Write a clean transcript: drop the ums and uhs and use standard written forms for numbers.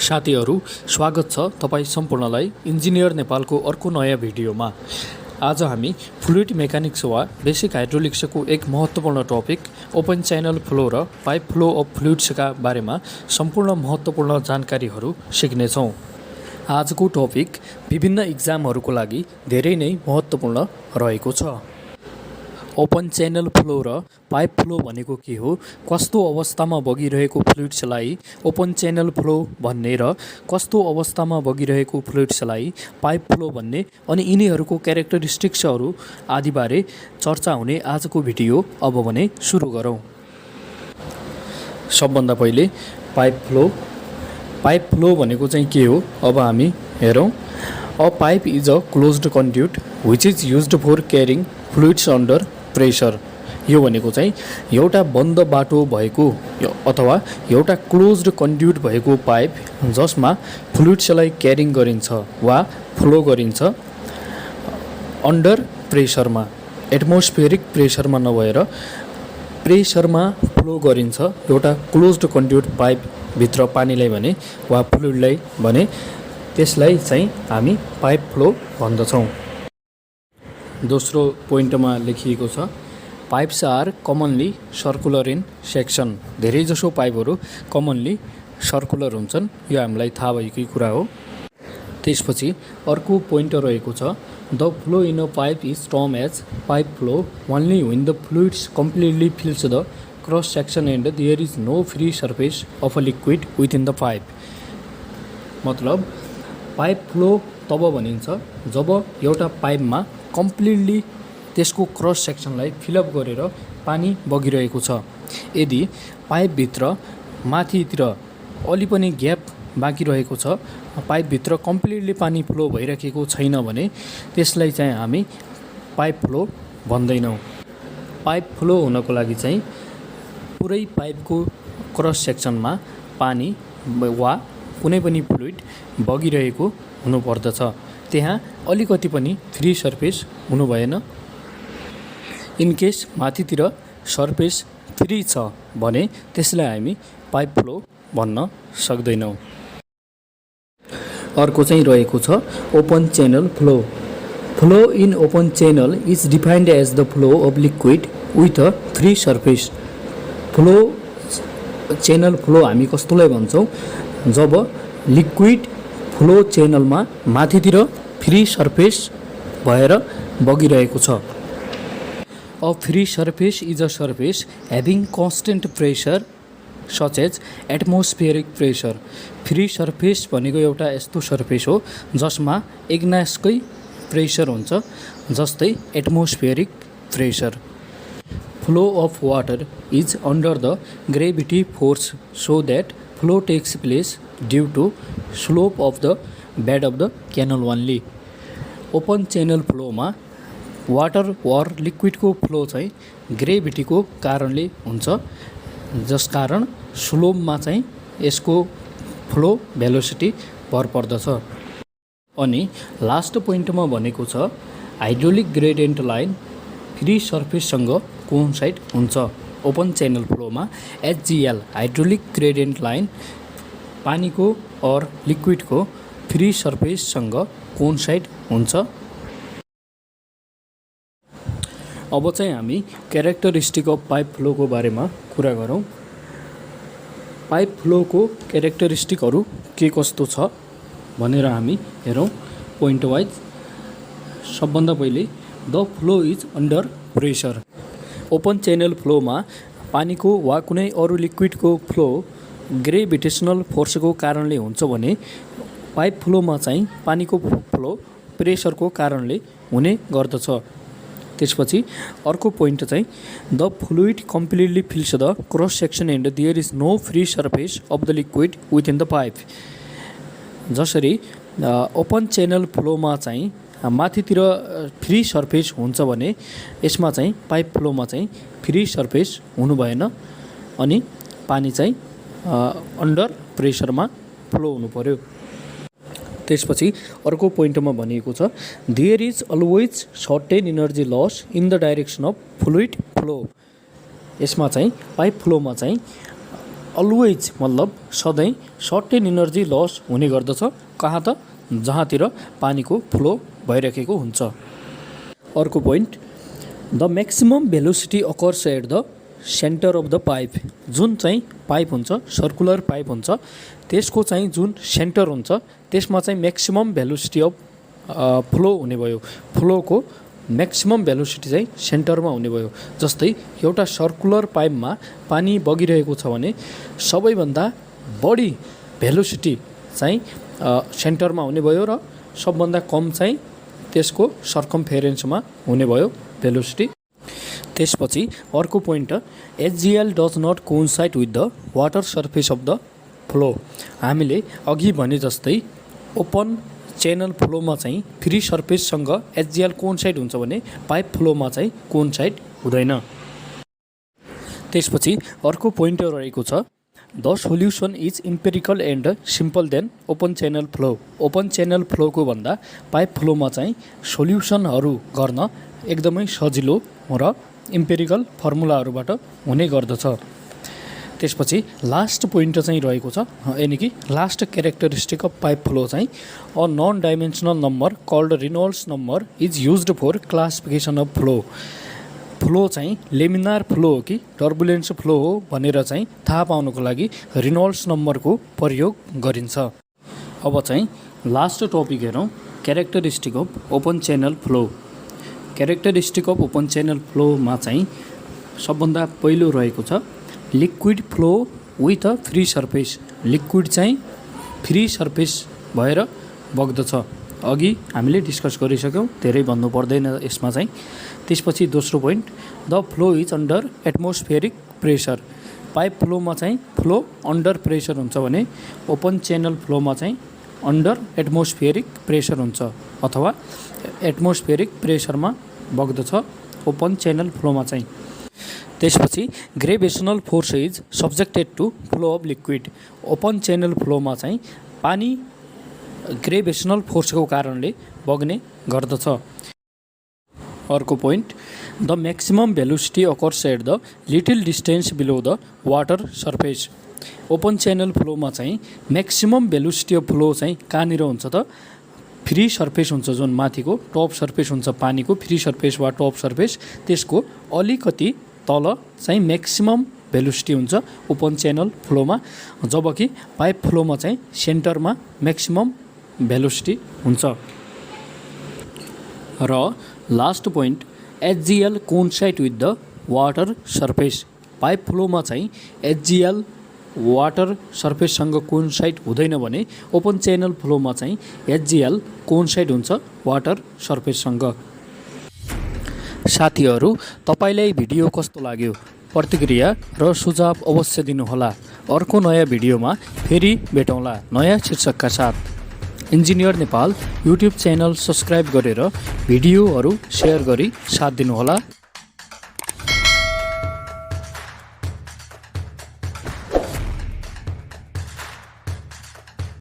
साथीहरू स्वागत छ तपाईं सम्पूर्णलाई इन्जिनियर नेपालको अर्को नयाँ भिडियोमा। आज हामी फ्लुइड मेकानिक्स वा बेसिक हाइड्रोलिक्सको एक महत्त्वपूर्ण टपिक ओपन च्यानल फ्लो र पाइप फ्लो अफ फ्लुइड्सका बारेमा सम्पूर्ण महत्त्वपूर्ण जानकारीहरू सिक्नेछौँ। आजको टपिक विभिन्न इक्जामहरूको लागि धेरै नै महत्त्वपूर्ण रहेको छ। ओपन च्यानल फ्लो र पाइप फ्लो भनेको के हो, कस्तो अवस्थामा बगिरहेको फ्लुइड्सलाई ओपन च्यानल फ्लो भन्ने र कस्तो अवस्थामा बगिरहेको फ्लुइड्सलाई पाइप फ्लो भन्ने अनि यिनीहरूको क्यारेक्टरिस्टिक्सहरू आदिबारे चर्चा हुने आजको भिडियो अब भने सुरु गरौँ। सबभन्दा पहिले पाइप फ्लो भनेको चाहिँ के हो अब हामी हेरौँ। A pipe is a closed conduit which is used for carrying fluids under pressure. यो भनेको चाहिँ एउटा बन्द बाटो भएको अथवा एउटा क्लोज्ड कन्ड्युट भएको पाइप जसमा फ्लुइड्सलाई क्यारिङ गरिन्छ वा फ्लो गरिन्छ अन्डर प्रेसरमा, एटमोस्फेरिक प्रेसरमा नभएर प्रेसरमा फ्लो गरिन्छ। एउटा क्लोज्ड कन्ड्युट पाइपभित्र पानीलाई भने वा फ्लुइडलाई भने त्यसलाई चाहिँ हामी पाइप फ्लो भन्दछौँ। दोस्रो पोइन्टमा लेखिएको छ pipes are commonly circular in section. धेरैजसो पाइपहरू कमनली सर्कुलर हुन्छन्, यो हामीलाई थाहा भएकै कुरा हो। त्यसपछि अर्को पोइन्ट रहेको छ the flow in a pipe is term as pipe flow only when the fluids completely fills the cross section and there is no free surface of a liquid within the pipe. मतलब pipe flow तब भनिन्छ जब एउटा पाइपमा completely त्यसको cross सेक्सनलाई fill up गरेर पानी बगिरहेको छ। यदि पाइपभित्र माथितिर अलि पनि ग्याप बाँकी रहेको छ, पाइपभित्र कम्प्लिटली पानी फ्लो भइरहेको छैन भने त्यसलाई चाहिँ हामी पाइप फ्लो भन्दैनौँ। पाइप फ्लो हुनको लागि चाहिँ पुरै पाइपको क्रस सेक्सनमा पानी वा कुनै पनि फ्लुइड बगिरहेको हुनुपर्दछ, त्यहाँ अलिकति पनि फ्री सर्फेस हुनु भएन। इनकेस माथितिर सर्फेस फ्री छ भने त्यसलाई हामी पाइप फ्लो भन्न सक्दैनौँ। अर्को चाहिँ रहेको छ open channel flow. Flow in open channel is defined as the flow of liquid with a free surface. Flow channel flow हामी कस्तोलाई भन्छौँ जब लिक्विड फ्लो च्यानलमा माथितिर फ्री सर्फेस भएर बगिरहेको छ। A free surface is a surface having constant pressure such as atmospheric pressure. Free surface भनेको एउटा यस्तो सर्फेस हो जसमा एक्नासकै प्रेसर हुन्छ जस्तै atmospheric pressure. Flow of water is under the gravity force so that flow takes place due to slope of the bed of the canal only. Open channel फ्लोमा water or लिक्विडको flow चाहिँ ग्रेभिटीको कारणले हुन्छ, जसकारण स्लोपमा चाहिँ यसको फ्लो भेलोसिटी भर पर्दछ। अनि लास्ट पोइन्टमा भनेको छ हाइड्रोलिक ग्रेडियन्ट लाइन फ्री सर्फेससँग कोइन्साइड हुन्छ। ओपन च्यानल फ्लोमा एचजिएल हाइड्रोलिक ग्रेडियन्ट लाइन पानीको और लिक्विडको फ्री सर्फेससँग कोइन्साइड हुन्छ। अब चाहिँ हामी क्यारेक्टरिस्टिक अफ पाइप फ्लोको बारेमा कुरा गरौँ। पाइप फ्लोको क्यारेक्टरिस्टिकहरू के कस्तो छ भनेर हामी हेरौँ पोइन्ट वाइज। सबभन्दा पहिले the flow is under pressure. Open channel फ्लोमा पानीको वा कुनै अरू लिक्विडको फ्लो ग्रेभिटेसनल फोर्सको कारणले हुन्छ भने पाइप फ्लोमा चाहिँ पानीको फ्लो प्रेसरको कारणले हुने गर्दछ। त्यसपछि अर्को पोइन्ट चाहिँ the fluid completely fills the cross section and there is no free surface of the liquid within the pipe. जसरी ओपन च्यानल फ्लोमा चाहिँ माथितिर फ्री सर्फेस हुन्छ भने यसमा चाहिँ पाइप फ्लोमा चाहिँ फ्री सर्फेस हुनु भएन अनि पानी चाहिँ अन्डर प्रेसरमा फ्लो हुनु पर्यो। त्यसपछि अर्को पोइन्टमा भनिएको छ there is always certain energy loss in the direction of fluid flow. यसमा चाहिँ पाइप फ्लोमा चाहिँ अलवेज मतलब सधैँ सर्टेन इनर्जी लस हुने गर्दछ। कहाँ त जहाँतिर पानीको फ्लो भइरहेको हुन्छ। अर्को point, the maximum velocity occurs at the centre of the pipe. जुन चाहिँ पाइप हुन्छ, सर्कुलर पाइप हुन्छ, त्यसको चाहिँ जुन सेन्टर हुन्छ त्यसमा चाहिँ म्याक्सिमम भेलोसिटी अफ फ्लो हुने भयो। फ्लोको म्याक्सिमम भेलोसिटी चाहिँ सेन्टरमा हुने भयो। जस्तै एउटा सर्कुलर पाइपमा पानी बगिरहेको छ भने सबैभन्दा बढी भेलोसिटी चाहिँ सेन्टरमा हुने भयो र सबभन्दा कम चाहिँ त्यसको सर्कमफेरेन्समा हुने भयो भेलोसिटी। त्यसपछि अर्को point, HGL does not coincide with the water surface of the flow. हामीले अघि भने जस्तै ओपन च्यानल फ्लोमा चाहिँ फ्री सर्फेससँग एचजिएल कोइन्साइड हुन्छ भने पाइप फ्लोमा चाहिँ कोइन्साइड हुँदैन। त्यसपछि अर्को पोइन्ट रहेको छ, the solution is empirical and simple than open channel flow. Open channel फ्लोको भन्दा पाइप फ्लोमा चाहिँ सोल्युसनहरू गर्न एकदमै सजिलो र इम्पेरिकल फर्मुलाहरूबाट हुने गर्दछ। त्यसपछि लास्ट पोइन्ट चाहिँ रहेको छ, यानि कि last characteristic of pipe flow चाहिँ a non dimensional number called Reynolds number is used for classification of flow. Flow चाहिँ लेमिनार फ्लो हो कि टर्बुलेन्स फ्लो हो भनेर चाहिँ थाहा पाउनको लागि रिनोल्ड्स नम्बरको प्रयोग गरिन्छ। अब चाहिँ लास्ट टपिक हेरौँ, characteristic of open channel flow. Characteristic of open channel फ्लोमा चाहिँ सबभन्दा पहिलो रहेको छ liquid flow with a free surface. Liquid चाहिँ फ्री सर्फेस भएर बग्दछ। अघि हामीले डिस्कस गरिसक्यौँ, धेरै भन्नु पर्दैन यसमा चाहिँ। त्यसपछि दोस्रो point, the flow is under atmospheric pressure. Pipe फ्लोमा चाहिँ फ्लो अन्डर प्रेसर हुन्छ भने ओपन च्यानल फ्लोमा चाहिँ अन्डर एटमोस्फेरिक प्रेसर हुन्छ अथवा एटमोस्फेरिक प्रेसरमा बग्दछ ओपन च्यानल फ्लोमा चाहिँ। त्यसपछि gravitational force is subjected to flow of liquid. Open channel फ्लोमा चाहिँ पानी ग्रेभिटेसनल फोर्सको कारणले बग्ने गर्दछ। अर्को point, the maximum velocity occurs at the little distance below the water surface. Open channel फ्लोमा चाहिँ म्याक्सिमम भेलोसिटी अफ फ्लो चाहिँ कहाँनिर हुन्छ त, फ्री सर्फेस हुन्छ जुन माथिको टप सर्फेस हुन्छ पानीको फ्री सर्फेस वा टप सर्फेस, त्यसको अलिकति तल चाहिँ म्याक्सिमम भेलोसिटी हुन्छ ओपन च्यानल फ्लोमा, जबकि पाइप फ्लोमा चाहिँ सेन्टरमा म्याक्सिमम भेलोसिटी हुन्छ। र last point, HGL coincide with the water surface. Pipe फ्लोमा चाहिँ एचजिएल वाटर सर्फेससँग कोइन्साइड हुँदैन भने ओपन च्यानल फ्लोमा चाहिँ एचजिएल कोइन्साइड हुन्छ वाटर सर्फेससँग। साथीहरू, तपाईँलाई भिडियो कस्तो लाग्यो? प्रतिक्रिया र सुझाव अवश्य दिनुहोला। अर्को नयाँ भिडियोमा फेरि भेटौँला नयाँ शीर्षकका साथ। Engineer Nepal YouTube channel subscribe गरेर भिडियोहरू सेयर गरी साथ दिनुहोला।